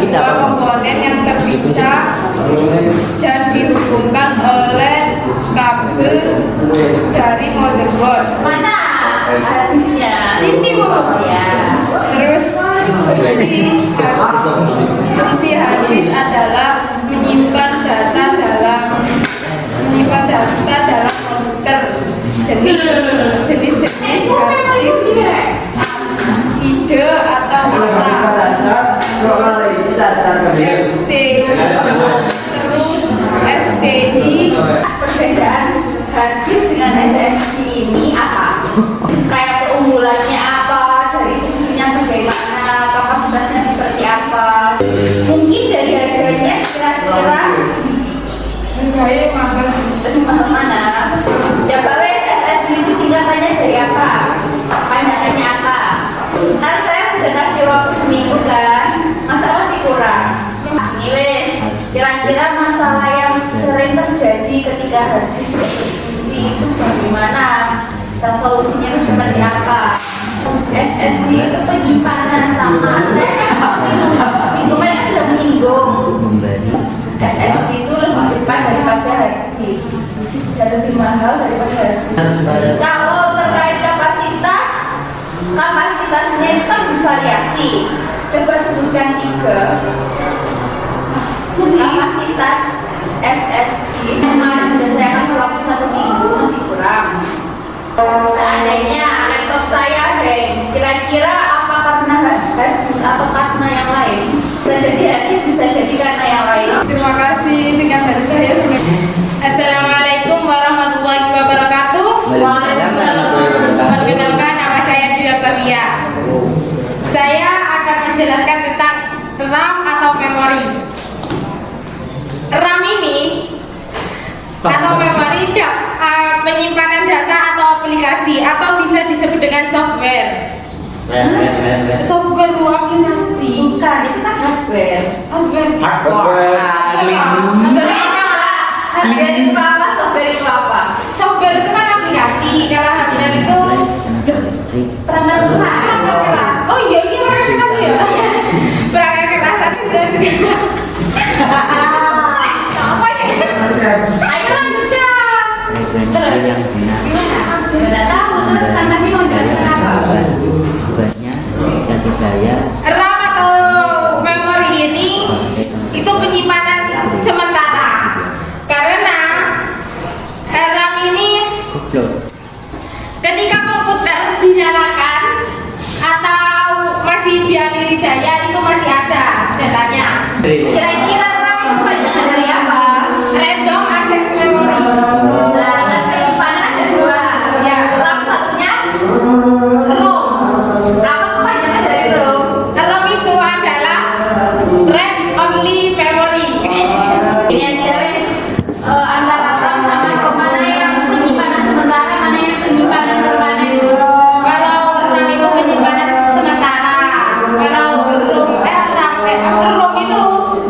dua komponen yang terpisah dan dihubungkan oleh kabel dari motherboard. Mana habisnya? Ini Bu. Ya. Terus fungsi harddisk adalah menyimpan data dalam komputer. Jenis harddisk ide atau ST terus STI. Perbedaan harddisk dengan SSD ini apa? Kayak keunggulannya apa? Dari fungsinya bagaimana? Kapasitasnya seperti apa? Mungkin dari harganya kira-kira lebih mahal mana? Coba wes SSD itu singkatannya dari apa? Pandangannya apa? Kan saya sudah kasih waktu seminggu kan? Masa masih kurang? Ini wes, kira-kira masalah yang sering terjadi ketika harddisk berfungsi itu bagaimana? Dan solusinya itu seperti apa? SSD itu penyimpanan sama. Saya kan minggu kemarin sudah menyinggung. SSD itu lebih cepat daripada harddisk dan lebih mahal daripada harddisk. Kalau terkait kapasitasnya itu kan bervariasi. Coba sebutkan 3 kapasitas SSD. Kemarin sudah saya kasih waktu 1 minggu, masih kurang. Seandainya laptop saya hang, kira-kira apa karena harddisk atau karena yang lain? Bisa jadi harddisk, bisa jadi karena yang lain. Terima kasih, singkat dari saya. Assalamualaikum warahmatullahi wabarakatuh. Perkenalkan, nama saya Dwi Octavia. Saya akan menjelaskan tentang RAM atau memori. RAM ini atau memori penyimpanan data atau aplikasi atau bisa disebut dengan software. Software aplikasi. Bukan, itu kan hardware. Hardware itu apa? Software itu apa? Software itu kan aplikasi. Kalau hardware itu Perangkat lunak. oh iya perangkat keras ya. Perangkat keras itu juga. Apa ya? Ayo lanjutkan. Terus gimana? Tidak tahu terus kan tadi mau jelaskan apa? Tugasnya jati daya RAM atau memori ini itu penyimpanan sementara. Karena RAM ini ketika komputer dinyalakan atau masih dialiri daya itu masih ada datanya. Kira-kira RAM itu bagian dari apa? Random access memory. Nah, kan penyimpanan ada 2. Ya. RAM satunya ROM. apa kepanjangan dari ROM? ROM itu adalah read only memory. Ini aja wes, antara RAM sama ROM mana yang penyimpanan sementara, mana yang penyimpanan permanen? Kalau RAM itu penyimpanan sementara. Kalau ROM itu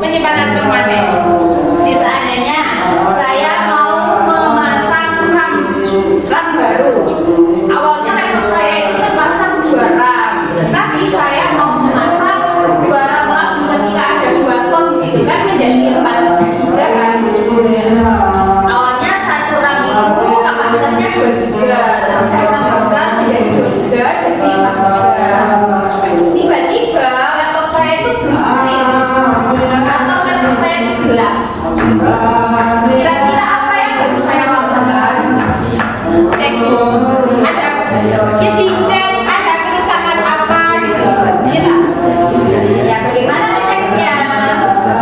penyimpanan permanen. Seandainya saya mau memasang RAM baru, awalnya laptop saya itu terpasang 2 RAM, tapi saya mau memasang 2 RAM lagi ketika ada 2 slot di situ kan menjadi 4 giga kan. Awalnya 1 RAM itu kapasitasnya 2 giga, terus saya tambahkan menjadi 2 giga jadi 4 giga. Tiba-tiba laptop saya itu blue screen atau laptop saya itu gelap. Kira-kira apa yang harus saya lakukan? Cek ada ya dicek ada kerusakan apa gitu. Iya tak? Ya bagaimana ngeceknya?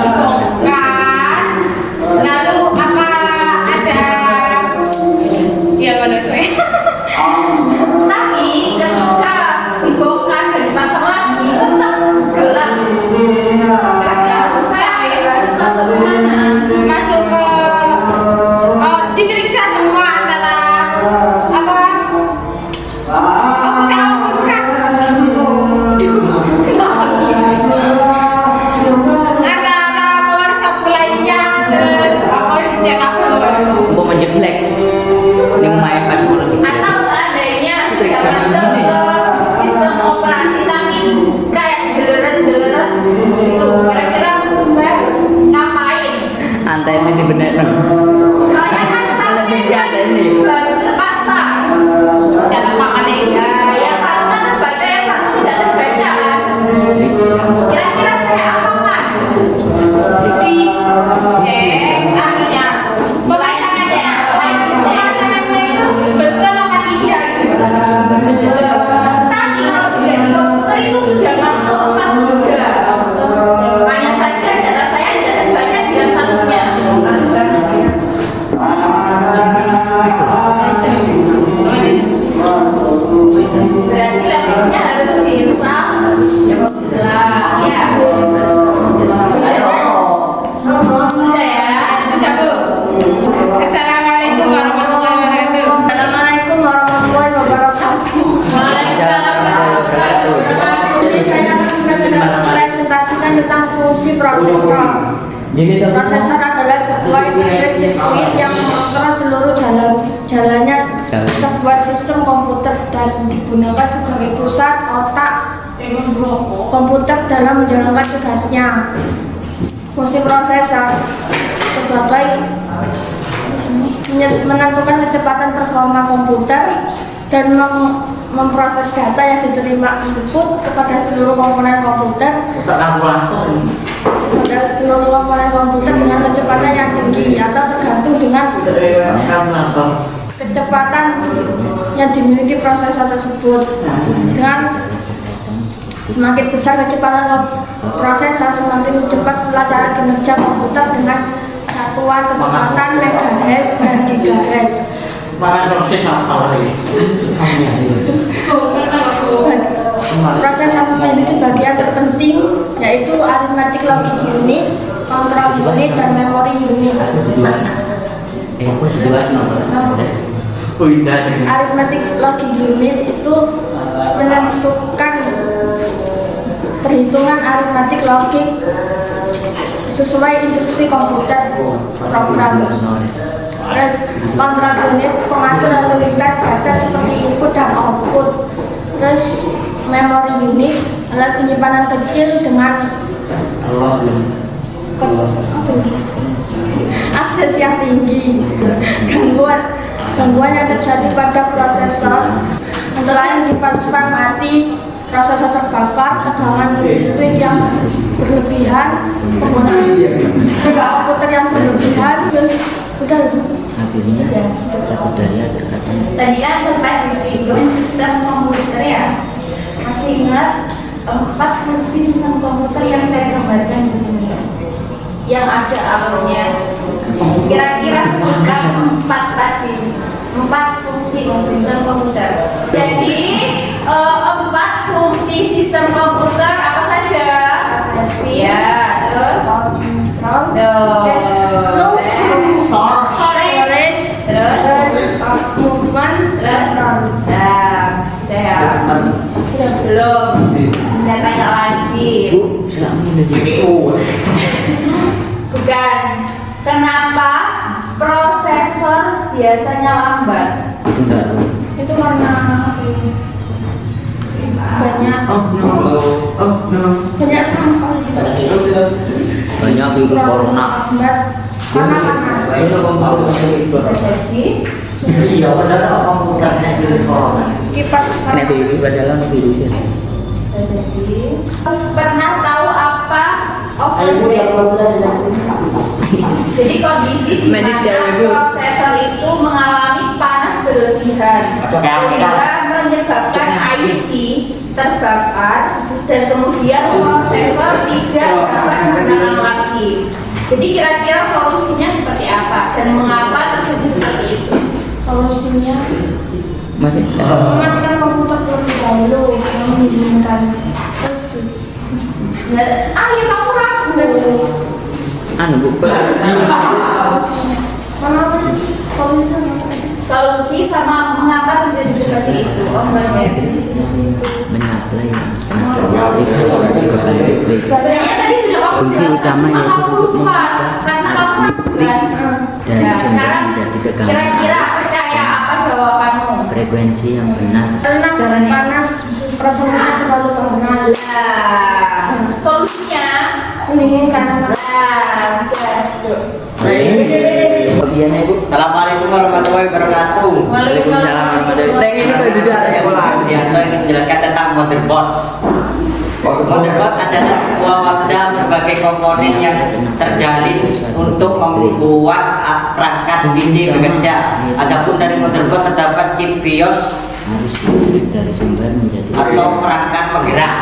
Dibongkar. Lalu apa ada ya ngono gue. Tapi ketika dibongkar dan dipasang lagi tetap gelap. Kira-kira harus masuk ke mana? Masuk ke diperiksa semua antara apa antara power supply-nya terus apa dicek apa mau menjeblek yang main pas lagi Atau seandainya sudah masuk ke sistem operasi tapi kayak jeleret-jeleret gitu, kira-kira nek. Soalnya kan Kalau tapi tidak ada ini. baru terpasang. Tidak terpakai nih. Nah, yang satu kan terbaca, yang satu tidak terbaca kan? Kira-kira saya apa kan? Di cek anunya. Pemasangan ya. Pemasangannya itu betul apa tidak gitu. Tapi kalau di komputer itu sudah masuk 4 giga. Hanya saja data saya tidak terbaca di RAM satunya. Berarti laptopnya harus diinstal. Jelas ya. Sudah ya. Sudah Bu. Assalamualaikum warahmatullahi wabarakatuh. Assalamualaikum warahmatullahi wabarakatuh. Jadi saya akan presentasikan tentang fungsi prosesor. Gini tuh. Prosesor adalah sebuah integrated circuit yang mengontrol seluruh jalannya sebuah sistem komputer dan digunakan sebagai pusat otak komputer dalam menjalankan tugasnya. Fungsi prosesor sebagai menentukan kecepatan performa komputer dan memproses data yang diterima input kepada seluruh komponen komputer dengan kecepatan yang tinggi atau tergantung dengan kecepatan yang dimiliki prosesor tersebut. Dengan semakin besar kecepatan prosesor, semakin cepat pelacaran kinerja komputer dengan satuan kecepatan megahertz dan gigahertz. Prosesor memiliki bagian terpenting yaitu arithmetic logic unit, control unit, dan memory unit. Arithmetic logic unit itu menentukan perhitungan aritmatik logik sesuai instruksi komputer program. Terus control unit pengatur lalu lintas data seperti input dan output. Terus memory unit alat penyimpanan kecil dengan akses yang tinggi. Gangguan yang terjadi pada prosesor antara lain kipas mati, prosesor terbakar, tegangan listrik yang berlebihan, penggunaan komputer yang berlebihan. Terus udah Akhirnya satu daya terkadang. tadi kan sempat disinggung sistem komputer ya. Masih ingat 4 fungsi sistem komputer yang saya gambarkan di sini yang ada apanya? Kira-kira sebutkan 4 tadi, 4 fungsi sistem komputer. Jadi 4 fungsi sistem komputer apa saja? Ya, terus storage, terus movement, terus sudah ya. Belum. Saya tanya lagi. Bukan. Kenapa prosesor biasanya lambat? Itu karena banyak sampah. Banyak virus corona. Lambat karena panas. Bisa jadi kipas Ini virus padahal virusnya. jadi pernah tahu apa overheat? Jadi kondisi di mana prosesor itu mengalami panas berlebihan sehingga menyebabkan IC terbakar dan kemudian prosesor tidak dapat menyala lagi. Jadi kira-kira solusinya seperti apa dan mengapa terjadi seperti itu? Solusinya Masih mematikan komputer terlebih dahulu yang mengizinkan. Ya kamu ragu. anu bukan Solusi sama mengapa terjadi seperti itu overhead. menyaplai Sebenarnya tadi sudah kamu fungsi jelaskan, utama cuma yaitu kamu untuk lupa mengubah karena arus kamu listrik ragukan. dari Nah, sumber sekarang menjadi tegangan kira-kira percaya apa jawabanmu? frekuensi yang benar. Karena panas, prosesornya terlalu panas. Solusinya mendinginkan. sudah duduk. Baik. Bagiannya itu. Assalamualaikum warahmatullahi wabarakatuh. Waalaikumsalam warahmatullahi wabarakatuh. Ini juga Saya Widianto ingin menjelaskan tentang motherboard. Motherboard adalah sebuah wadah berbagai komponen yang terjalin untuk membuat perangkat PC bekerja. Adapun dari motherboard terdapat chip BIOS dari sumber menjadi atau perangkat penggerak.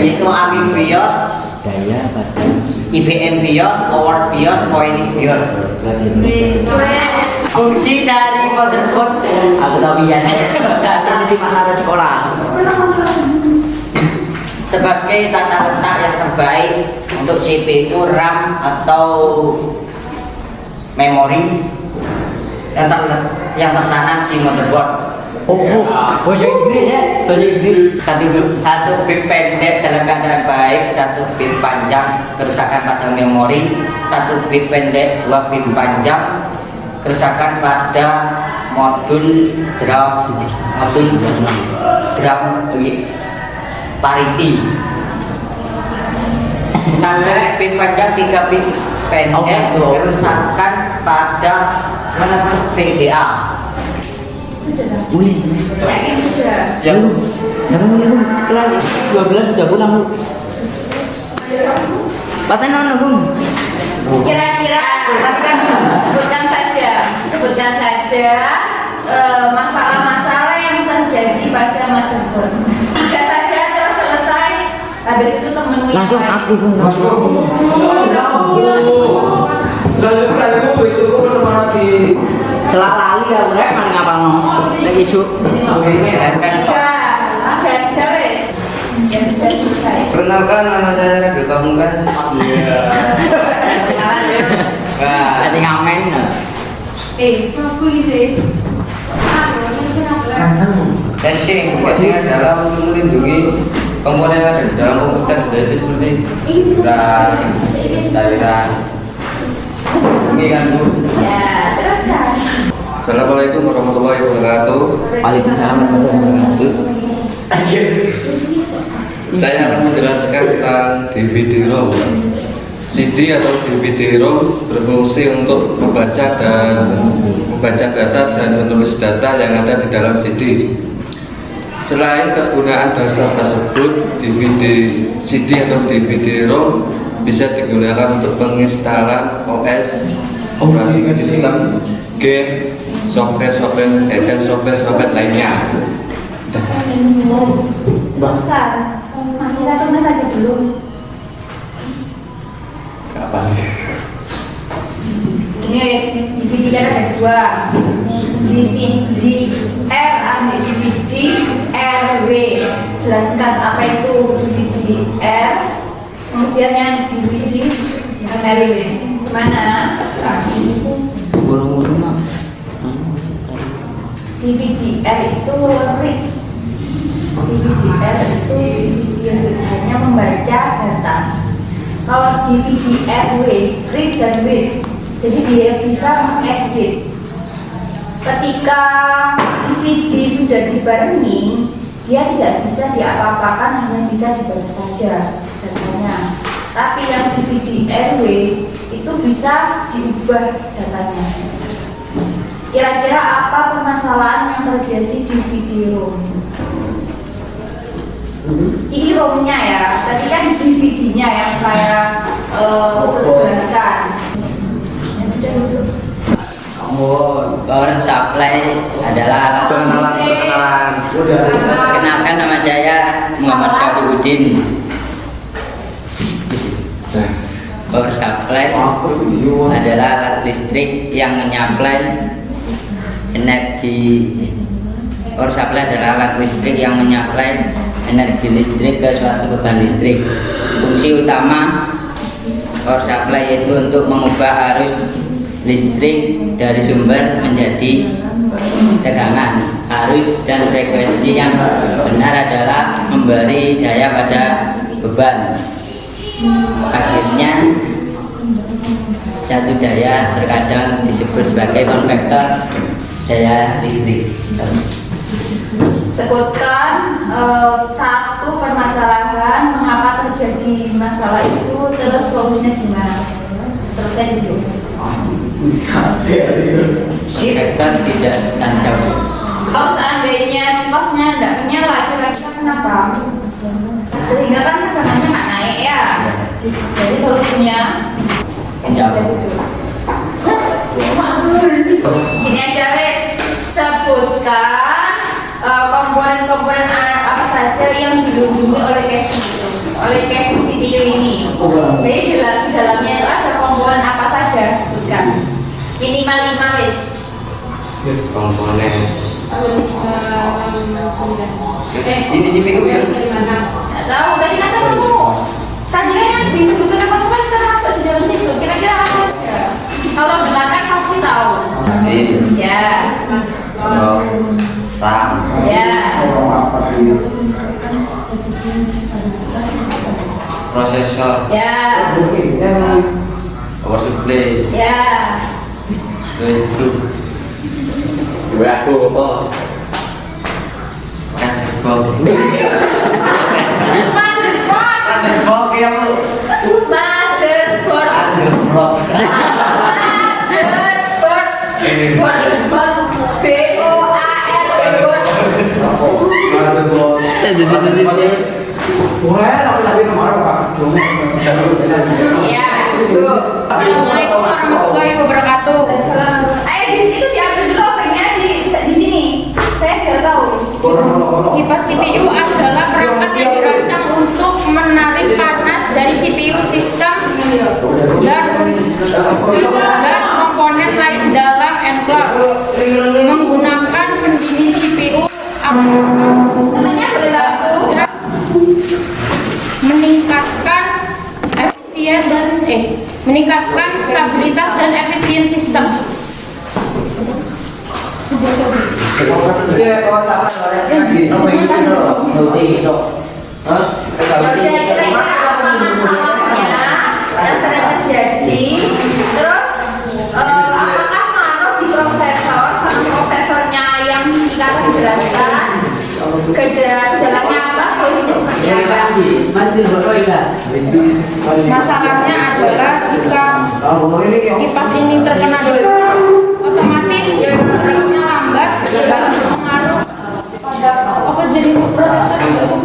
Itu AMI BIOS, daya pada IBM BIOS, Power BIOS, Polytech BIOS. Fungsi dari motherboard aku tahu ya. Ini di mana ada sekolah. sebagai tata letak yang terbaik untuk CPU, RAM atau memori yang tertanam di motherboard. Bahasa Inggris ya, bahasa Inggris. Satu bit pendek dalam keadaan baik, satu bit panjang kerusakan pada memori, satu bit pendek, dua bit panjang kerusakan pada modul drum parity. Satu bit panjang, tiga bit pendek kerusakan pada VGA. Sudah lah. Boleh. Yakin sudah. Ya lu. Jangan boleh lu. Kelar 12 sudah pulang lu. Patenan Bung. Kira-kira sebutkan saja masalah-masalah yang terjadi pada motherboard. 3 saja terus selesai. Habis itu temen Langsung aku Bung. Selali ya, rek paling apa no? Lagi isu. agak jauh. Ya sudah selesai. Perkenalkan, nama saya Radul Pamungkas. Jadi ngamen. Siapa sih? Caching adalah untuk melindungi komponen yang ada di dalam komputer, yaitu seperti RAM, cairan. Ini kan Bu. Ya, teruskan. Assalamualaikum warahmatullahi wabarakatuh. Waalaikumsalam warahmatullahi wabarakatuh. Saya akan menjelaskan tentang DVD-ROM. CD atau DVD-ROM berfungsi untuk membaca data dan menulis data yang ada di dalam CD. Selain kegunaan dasar tersebut, CD atau DVD-ROM bisa digunakan untuk penginstalan OS, operating system, game, software lainnya. Oscar, masih rakyat aja dulu. Kapan? Ini guys, DVD kan ada 2. DVD R ambil DVD RW. Jelaskan apa itu DVD R. Kemudian yang DVD RW. Mana? Burung-burung mah. DVD R itu read. DVD R itu DVD yang hanya membaca data. Kalau DVD RW, read dan read, jadi dia bisa mengedit. Ketika DVD sudah dibarengi, dia tidak bisa diapa-apakan, hanya bisa dibaca saja datanya. Tapi yang DVD RW itu bisa diubah datanya. Kira-kira apa permasalahan yang terjadi di video ROM? Ini ROM-nya ya, tadi kan DVD-nya yang saya jelaskan. Yang sudah itu. Power supply adalah Perkenalan. Kenalkan, nama saya Muhammad Syafiuddin. Power supply adalah alat listrik yang menyuplai energi. Power supply adalah alat listrik yang menyuplai energi listrik ke suatu beban listrik. Fungsi utama power supply yaitu untuk mengubah arus listrik dari sumber menjadi tegangan. Arus dan frekuensi yang benar adalah memberi daya pada beban. Akhirnya satu daya terkadang disebut sebagai konvektor daya listrik. Sebutkan satu permasalahan, mengapa terjadi masalah itu, terus solusinya gimana. Selesai dulu. konvektor tidak tancap. Kalau seandainya kipasnya tidak menyala, kira-kira kenapa? Sehingga kan tegangannya nggak naik ya. Jadi solusinya ini aja wes, sebutkan komponen-komponen apa saja yang dihubungi oleh casing itu, oleh casing CPU ini. Jadi di dalamnya itu ada komponen apa saja, sebutkan. Minimal 5 wes. Komponen. Ini GPU ya? Nggak tahu, tadi kata kamu. Tadi kan yang disebutkan kamu kan termasuk di dalam situ. Kira-kira apa saja? Kalau dengarkan pasti tahu. Ya. RAM. Ya. Prosesor. Ya. Power supply. Ya. Terus grup. Gue aku apa? Kasih box. Box ya bu. Motherboard. Box. Motherboard. Ya. Assalamualaikum warahmatullahi wabarakatuh. Itu diambil dulu opennya di sini. Saya biar tahu. Kipas CPU adalah perangkat yang dirancang untuk menarik panas dari CPU sistem dan komponen lain dalam enclosure menggunakan pendingin CPU Namanya berlaku. meningkatkan stabilitas dan efisien sistem. Jadi kira-kira apa masalahnya yang sering terjadi? Terus apakah ngaruh di prosesor sama prosesornya yang kita akan jelaskan? Gejalanya apa? Solusinya seperti apa? Masalahnya adalah jika kipas ini terkena debu, otomatis geraknya lambat dan pengaruh pada apa jadi prosesor itu.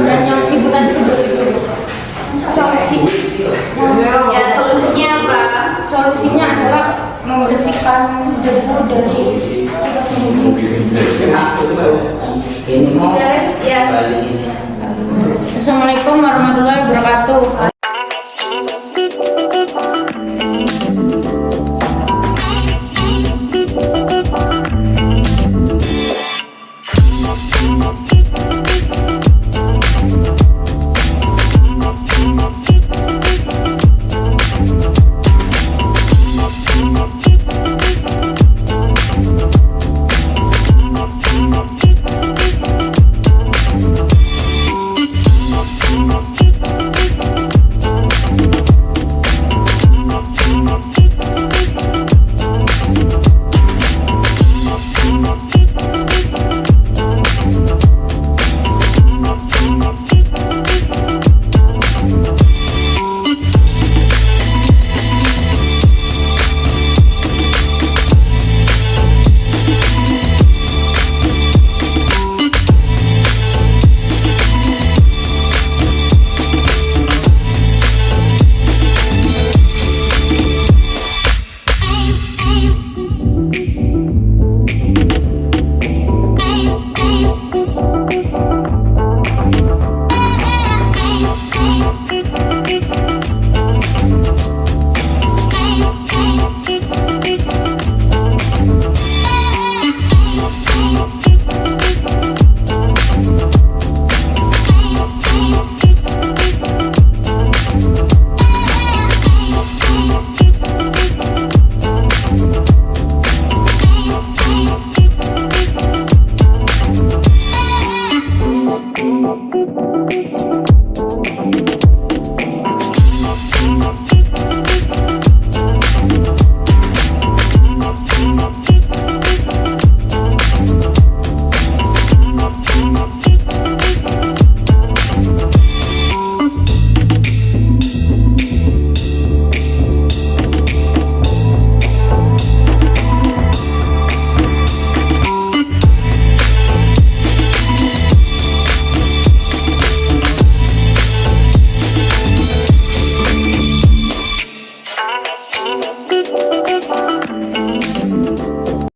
Dan yang ibu tadi sebut itu solusi. Ya solusinya apa? Solusinya adalah membersihkan debu dari kipas ini. Ini mau Guys, ya. Assalamualaikum warahmatullahi wabarakatuh.